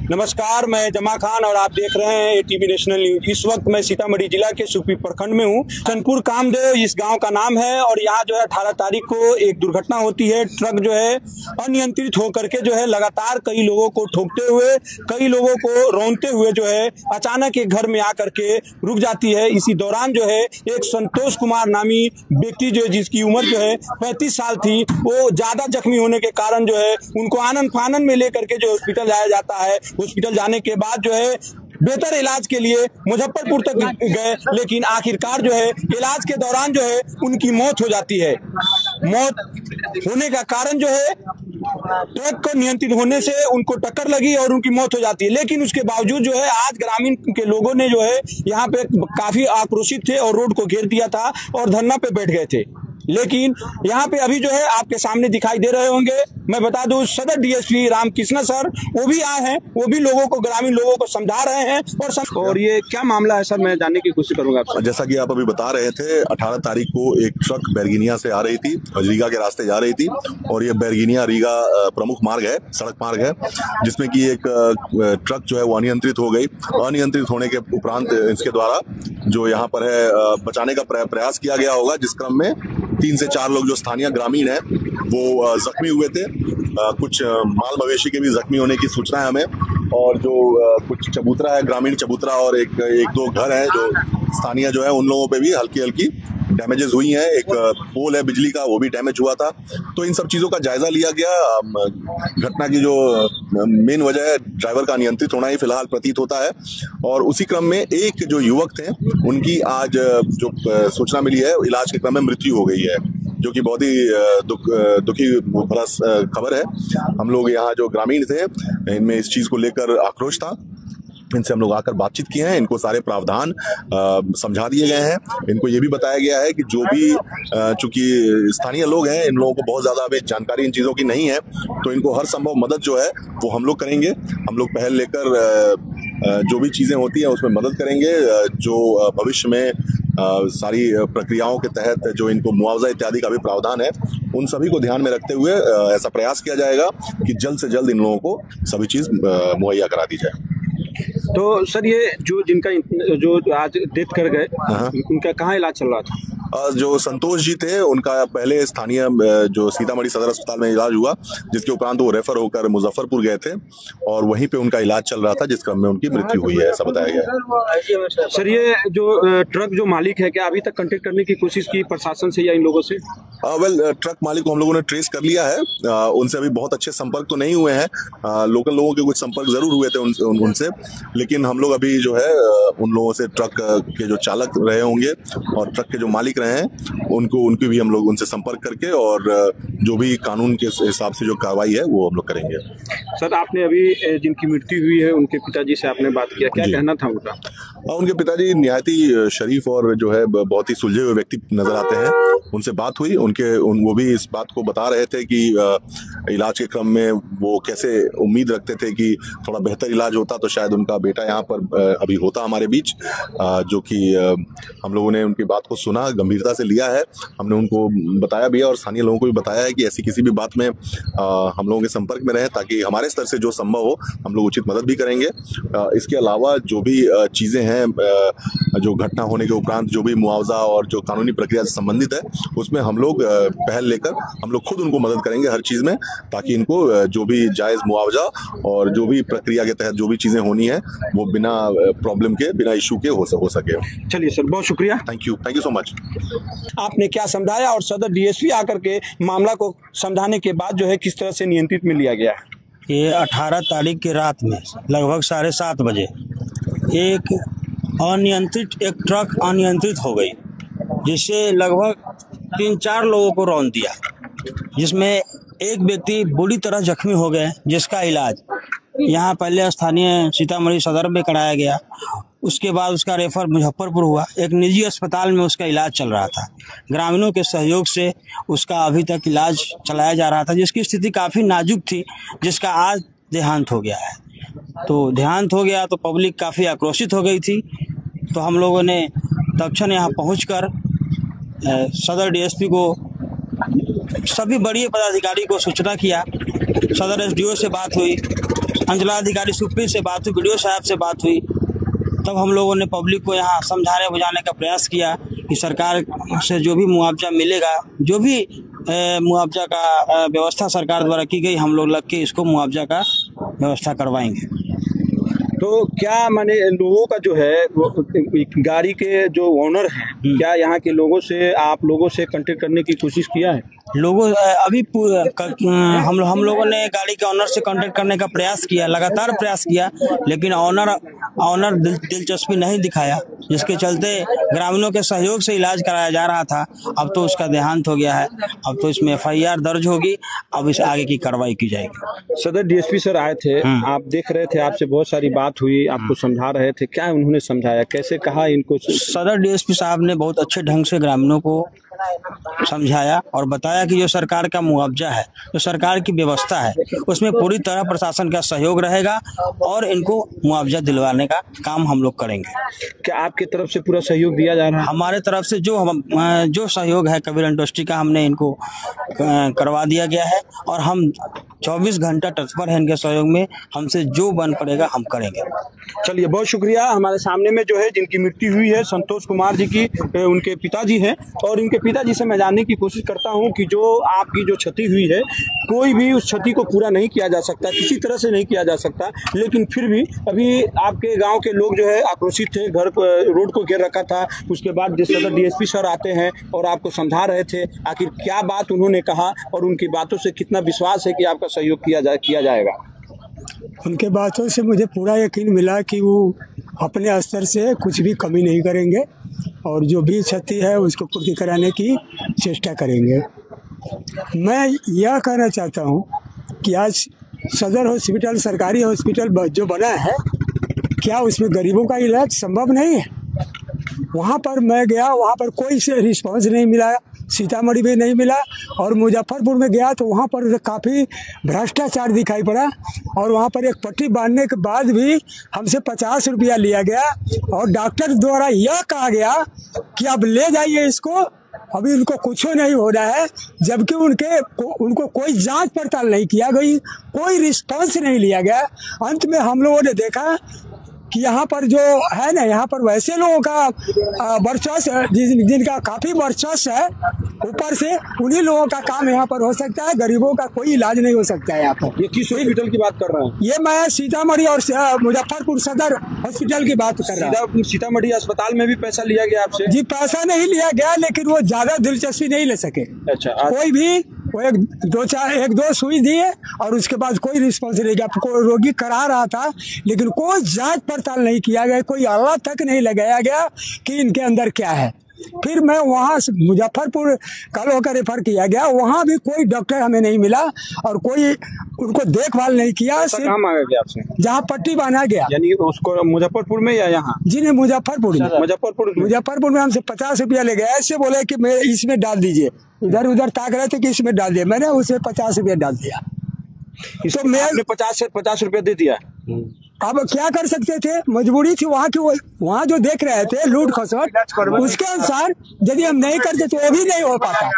नमस्कार, मैं जमा खान और आप देख रहे हैं एटीवी नेशनल न्यूज। इस वक्त मैं सीतामढ़ी जिला के सुखी प्रखंड में हूँ। चनपुर कामदेव इस गांव का नाम है और यहाँ जो है 18 तारीख को एक दुर्घटना होती है। ट्रक जो है अनियंत्रित होकर के जो है लगातार कई लोगों को ठोकते हुए, कई लोगों को रौंदते हुए जो है अचानक एक घर में आकर के रुक जाती है। इसी दौरान जो है एक संतोष कुमार नामी व्यक्ति जो है, जिसकी उम्र जो है 35 साल थी, वो ज्यादा जख्मी होने के कारण जो है उनको आनन फानन में लेकर के जो हॉस्पिटल जाया जाता है। हॉस्पिटल जाने के बाद जो है बेहतर इलाज के लिए मुजफ्फरपुर तक गए, लेकिन आखिरकार जो है इलाज के दौरान जो है उनकी मौत हो जाती है। मौत होने का कारण जो है ट्रक को नियंत्रित होने से उनको टक्कर लगी और उनकी मौत हो जाती है। लेकिन उसके बावजूद जो है आज ग्रामीण के लोगों ने जो है यहाँ पे काफी आक्रोशित थे और रोड को घेर दिया था और धरना पे बैठ गए थे। लेकिन यहाँ पे अभी जो है आपके सामने दिखाई दे रहे होंगे, मैं बता दूं सदर डीएसपी रामकृष्ण सर वो भी आए हैं, वो भी लोगों को, ग्रामीण लोगों को समझा रहे हैं। और ये क्या मामला है सर, मैं जानने की कोशिश करूंगा आपसे। जैसा कि आप अभी बता रहे थे, 18 तारीख को एक ट्रक बैरगिनिया से आ रही थी, रीगा के रास्ते जा रही थी और ये बैरगिनिया रीगा प्रमुख मार्ग है, सड़क मार्ग है, जिसमें कि एक ट्रक जो है वो अनियंत्रित हो गई। अनियंत्रित होने के उपरांत इसके द्वारा जो यहाँ पर है बचाने का प्रयास किया गया होगा, जिस क्रम में 3 से 4 लोग जो स्थानीय ग्रामीण हैं वो जख्मी हुए थे। कुछ माल मवेशी के भी जख्मी होने की सूचना है हमें, और जो कुछ चबूतरा है, ग्रामीण चबूतरा और एक दो घर हैं जो स्थानीय जो है उन लोगों पे भी हल्की हल्की डैमेजेस हुई हैं। एक पोल है बिजली का, वो भी डैमेज हुआ था। तो इन सब चीज़ों का जायजा लिया गया। घटना की जो मेन वजह है ड्राइवर का अनियंत्रित होना ही फिलहाल प्रतीत होता है। और उसी क्रम में एक जो युवक थे उनकी आज जो सूचना मिली है इलाज के क्रम में मृत्यु हो गई है, जो कि बहुत ही दुखी भरा खबर है। हम लोग यहाँ जो ग्रामीण थे इनमें इस चीज़ को लेकर आक्रोश था। इनसे हम लोग आकर बातचीत किए हैं, इनको सारे प्रावधान समझा दिए गए हैं। इनको ये भी बताया गया है कि जो भी चूंकि स्थानीय लोग हैं, इन लोगों को बहुत ज़्यादा अभी जानकारी इन चीज़ों की नहीं है, तो इनको हर संभव मदद जो है वो हम लोग करेंगे। हम लोग पहल लेकर जो भी चीज़ें होती हैं उसमें मदद करेंगे। जो भविष्य में सारी प्रक्रियाओं के तहत जो इनको मुआवजा इत्यादि का भी प्रावधान है, उन सभी को ध्यान में रखते हुए ऐसा प्रयास किया जाएगा कि जल्द से जल्द इन लोगों को सभी चीज़ मुहैया करा दी जाए। तो सर ये जिनका जो आज डेथ कर गए, उनका कहाँ इलाज चल रहा था? जो संतोष जी थे उनका पहले स्थानीय जो सीतामढ़ी सदर अस्पताल में इलाज हुआ, जिसके उपरांत वो रेफर होकर मुजफ्फरपुर गए थे और वहीं पे उनका इलाज चल रहा था, जिस क्रम में उनकी मृत्यु हुई है, ऐसा बताया गया। सर ये जो ट्रक जो मालिक है, क्या अभी तक कांटेक्ट करने की कोशिश की प्रशासन से या इन लोगों से? ट्रक मालिक को हम लोगों ने ट्रेस कर लिया है। उनसे अभी बहुत अच्छे संपर्क तो नहीं हुए हैं। लोकल लोगों के कुछ संपर्क जरूर हुए थे उनसे, लेकिन हम लोग अभी जो है उन लोगों से, ट्रक के जो चालक रहे होंगे और ट्रक के जो मालिक रहे हैं उनकी भी हम लोग उनसे संपर्क करके और जो भी कानून के हिसाब से जो कार्रवाई है वो हम लोग करेंगे। सर आपने अभी जिनकी मृत्यु हुई है उनके पिताजी से आपने बात किया, क्या कहना था उनका? उनके पिताजी निहायत ही शरीफ और जो है बहुत ही सुलझे हुए व्यक्ति नजर आते हैं। उनसे बात हुई, वो भी इस बात को बता रहे थे कि इलाज के क्रम में वो कैसे उम्मीद रखते थे कि थोड़ा बेहतर इलाज होता तो शायद उनका बेटा यहाँ पर अभी होता हमारे बीच। जो कि हम लोगों ने उनकी बात को सुना, गंभीरता से लिया है। हमने उनको बताया भी है और स्थानीय लोगों को भी बताया है कि ऐसी किसी भी बात में हम लोगों के संपर्क में रहें, ताकि हमारे स्तर से जो संभव हो हम लोग उचित मदद भी करेंगे। इसके अलावा जो भी चीज़ें हैं, जो घटना होने के उपरांत जो भी मुआवजा और जो कानूनी प्रक्रिया से संबंधित है, उसमें हम लोग पहल लेकर हम लोग खुद उनको मदद करेंगे हर चीज़ में, ताकि इनको जो भी जायज़ मुआवजा और जो भी प्रक्रिया के तहत जो भी चीज़ें होनी है वो बिना प्रॉब्लम के, बिना इशू के हो सके। चलिए सर, बहुत शुक्रिया। Thank you so much. आपने क्या समझाया और सदर डीएसपी आकर के मामला को समझाने के बाद जो है किस तरह से नियंत्रित में लिया गया? ये 18 तारीख की रात में लगभग 7:30 बजे एक ट्रक अनियंत्रित हो गई, जिससे लगभग 3-4 लोगों को रौंद दिया, जिसमें एक व्यक्ति बुरी तरह जख्मी हो गए, जिसका इलाज यहाँ पहले स्थानीय सीतामढ़ी सदर में कराया गया। उसके बाद उसका रेफर मुजफ्फरपुर हुआ। एक निजी अस्पताल में उसका इलाज चल रहा था। ग्रामीणों के सहयोग से उसका अभी तक इलाज चलाया जा रहा था, जिसकी स्थिति काफ़ी नाजुक थी, जिसका आज देहांत हो गया है। तो देहांत हो गया तो पब्लिक काफ़ी आक्रोशित हो गई थी। तो हम लोगों ने तत्क्षण यहाँ पहुँचकर सदर डीएसपी को, सभी बड़े पदाधिकारी को सूचना किया। सदर एसडीओ से बात हुई, अंचलाधिकारी सुप्रीम से बात हुई, वीडियो साहब से बात हुई, तब हम लोगों ने पब्लिक को यहाँ समझाने बुझाने का प्रयास किया कि सरकार से जो भी मुआवजा मिलेगा, जो भी मुआवजा का व्यवस्था सरकार द्वारा की गई, हम लोग लग के इसको मुआवजा का व्यवस्था करवाएंगे। तो क्या माने लोगों का जो है वो गाड़ी के जो ओनर हैं, क्या यहाँ के लोगों से आप लोगों से कांटेक्ट करने की कोशिश किया है? लोगों अभी हम लोगों ने गाड़ी के ऑनर से कांटेक्ट करने का प्रयास किया, लगातार प्रयास किया, लेकिन ऑनर दिलचस्पी नहीं दिखाया, जिसके चलते ग्रामीणों के सहयोग से इलाज कराया जा रहा था। अब तो उसका देहांत हो गया है, अब तो इसमें FIR दर्ज होगी, अब इस आगे की कार्रवाई की जाएगी। सदर DSP सर आए थे, आप देख रहे थे, आपसे बहुत सारी बात हुई, आपको समझा रहे थे, क्या उन्होंने समझाया, कैसे कहा इनको? सदर DSP साहब ने बहुत अच्छे ढंग से ग्रामीणों को समझाया और बताया कि जो सरकार का मुआवजा है, जो सरकार की व्यवस्था है, उसमें पूरी तरह प्रशासन का सहयोग रहेगा और इनको मुआवजा दिलवाने का काम हम लोग करेंगे। क्या आपकी तरफ से पूरा सहयोग दिया जा रहा है? हमारे तरफ से जो सहयोग है कबीर इंडस्ट्री का, हमने इनको करवा दिया गया है और हम 24 घंटा तत्पर है इनके सहयोग में। हमसे जो बन पड़ेगा हम करेंगे। चलिए, बहुत शुक्रिया। हमारे सामने में जो है जिनकी मृत्यु हुई है संतोष कुमार जी की, उनके पिताजी हैं, और इनके पिताजी से मैं जानने की कोशिश करता हूं कि जो आपकी जो क्षति हुई है, कोई भी उस क्षति को पूरा नहीं किया जा सकता, किसी तरह से नहीं किया जा सकता, लेकिन फिर भी अभी आपके गांव के लोग जो है आक्रोशित थे, घर रोड को घेर रखा था। उसके बाद सदर DSP सर आते हैं और आपको समझा रहे थे आखिर क्या बात उन्होंने कहा और उनकी बातों से कितना विश्वास है कि आपका सहयोग किया जाएगा। उनके बातों से मुझे पूरा यकीन मिला कि वो अपने स्तर से कुछ भी कमी नहीं करेंगे और जो भी क्षति है उसको पूर्ति कराने की चेष्टा करेंगे। मैं यह कहना चाहता हूं कि आज सदर हॉस्पिटल, सरकारी हॉस्पिटल जो बना है, क्या उसमें गरीबों का इलाज संभव नहीं है? वहाँ पर मैं गया, वहाँ पर कोई से रिस्पॉन्स नहीं मिला, सीतामढ़ी में नहीं मिला, और मुजफ्फरपुर में गया तो वहाँ पर काफ़ी भ्रष्टाचार दिखाई पड़ा और वहाँ पर एक पट्टी बांधने के बाद भी हमसे 50 रुपया लिया गया और डॉक्टर द्वारा यह कहा गया कि अब ले जाइए इसको, अभी उनको कुछ नहीं हो रहा है, जबकि उनको कोई जांच पड़ताल नहीं किया गई, कोई रिस्पॉन्स नहीं लिया गया। अंत में हम लोगों ने देखा कि यहाँ पर जो है ना, यहाँ पर वैसे लोगों का वर्चस्व, जिनका काफ़ी वर्चस्व है ऊपर से, उन्हीं लोगों का काम यहाँ पर हो सकता है, गरीबों का कोई इलाज नहीं हो सकता है यहाँ पर। ये किस हॉस्पिटल की बात कर रहे हैं? ये मैं सीतामढ़ी और मुजफ्फरपुर सदर हॉस्पिटल की बात कर रहा हूँ। सीतामढ़ी अस्पताल में भी पैसा लिया गया आपसे? जी, पैसा नहीं लिया गया, लेकिन वो ज़्यादा दिलचस्पी नहीं ले सके। अच्छा, कोई भी वो एक दो सुई दिए और उसके बाद कोई रिस्पॉन्स नहीं किया। रोगी करा रहा था लेकिन कोई जांच पड़ताल नहीं किया गया, कोई आला तक नहीं लगाया गया कि इनके अंदर क्या है। फिर मैं वहाँ से मुजफ्फरपुर कल होकर रेफर किया गया, वहाँ भी कोई डॉक्टर हमें नहीं मिला और कोई उनको देखभाल नहीं किया। कहाँ मांगा गया आपसे? जहाँ पट्टी बांधा गया। यानी उसको मुजफ्फरपुर में या यहाँ? जी नहीं, मुजफ्फरपुर में। मुजफ्फरपुर में हमसे 50 रुपया ले गया, ऐसे बोले कि मैं इसमें डाल दीजिए, इधर उधर ताक रहे थे कि इसमें डाल दिया, मैंने उसमें 50 रुपया डाल दिया। तो मैं 50 रुपया दे दिया। अब क्या कर सकते थे, मजबूरी थी वहाँ की। वहाँ जो देख रहे थे लूट खसोट, उसके अनुसार यदि हम नहीं करते तो वो भी नहीं हो पाता।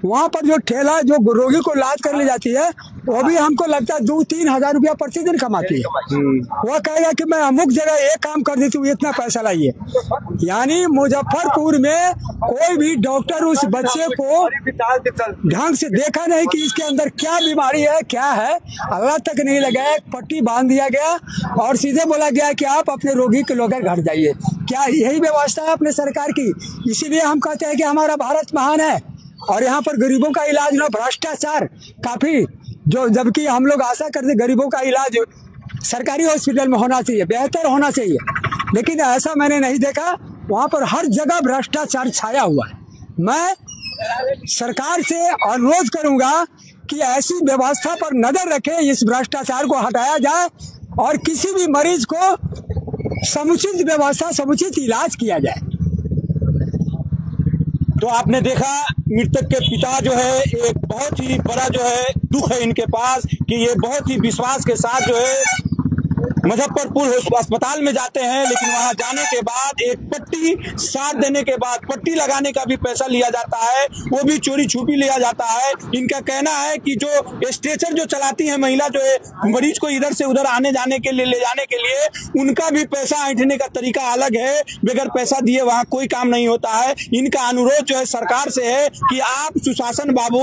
वहाँ पर जो ठेला जो रोगी को इलाज कर ले जाती है, वो भी हमको लगता है 2-3 हजार रुपया प्रतिदिन कमाती है। वो कहेगा कि मैं अमुक जगह एक काम कर देती हूँ, इतना पैसा लाइए। यानी मुजफ्फरपुर में कोई भी डॉक्टर उस बच्चे को ढंग से देखा नहीं कि इसके अंदर क्या बीमारी है, क्या है, अल्लाह तक नहीं लगाया। पट्टी बांध दिया गया और सीधे बोला गया कि आप अपने रोगी को लेकर घर जाइए। क्या यही व्यवस्था है अपने सरकार की? इसीलिए हम कहते हैं कि हमारा भारत महान है और यहाँ पर गरीबों का इलाज ना, भ्रष्टाचार काफी, जो जबकि हम लोग आशा करते गरीबों का इलाज सरकारी हॉस्पिटल में होना चाहिए, बेहतर होना चाहिए, लेकिन ऐसा मैंने नहीं देखा। वहाँ पर हर जगह भ्रष्टाचार छाया हुआ है। मैं सरकार से अनुरोध करूंगा कि ऐसी व्यवस्था पर नजर रखें, इस भ्रष्टाचार को हटाया जाए और किसी भी मरीज को समुचित व्यवस्था, समुचित इलाज किया जाए। तो आपने देखा मृतक के पिता जो है, एक बहुत ही बड़ा जो है दुख है इनके पास कि ये बहुत ही विश्वास के साथ जो है मुजफ्फरपुर अस्पताल में जाते हैं, लेकिन वहां जाने के बाद एक पट्टी साथ देने के बाद पट्टी लगाने का भी पैसा लिया जाता है, वो भी चोरी छुपी लिया जाता है। इनका कहना है कि जो स्ट्रेचर जो चलाती है महिला, जो है मरीज को इधर से उधर आने जाने के लिए ले जाने के लिए, उनका भी पैसा ऐंठने का तरीका अलग है। बगैर पैसा दिए वहां कोई काम नहीं होता है। इनका अनुरोध जो है सरकार से है कि आप सुशासन बाबू,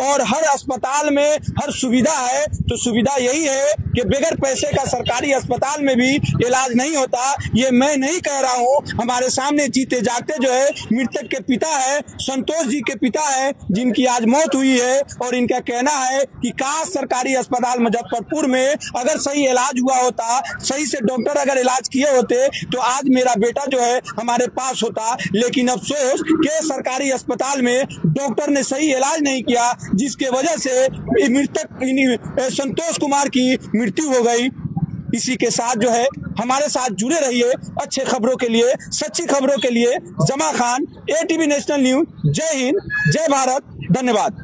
और हर अस्पताल में हर सुविधा है, तो सुविधा यही है कि बगैर पैसे का सरकारी अस्पताल में भी इलाज नहीं होता। ये मैं नहीं कह रहा हूँ, हमारे सामने जीते जागते जो है मृतक के पिता है, संतोष जी के पिता है, जिनकी आज मौत हुई है, और इनका कहना है कि काश सरकारी अस्पताल मुजफ्फरपुर में अगर सही इलाज हुआ होता, सही से डॉक्टर अगर इलाज किए होते, तो आज मेरा बेटा जो है हमारे पास होता। लेकिन अफसोस कि सरकारी अस्पताल में डॉक्टर ने सही इलाज नहीं किया, जिसके वजह से मृतक संतोष कुमार की मृत्यु हो गई। इसी के साथ जो है हमारे साथ जुड़े रहिए अच्छे खबरों के लिए, सच्ची खबरों के लिए। जमा खान, ATV नेशनल न्यूज। जय हिंद, जय भारत, धन्यवाद।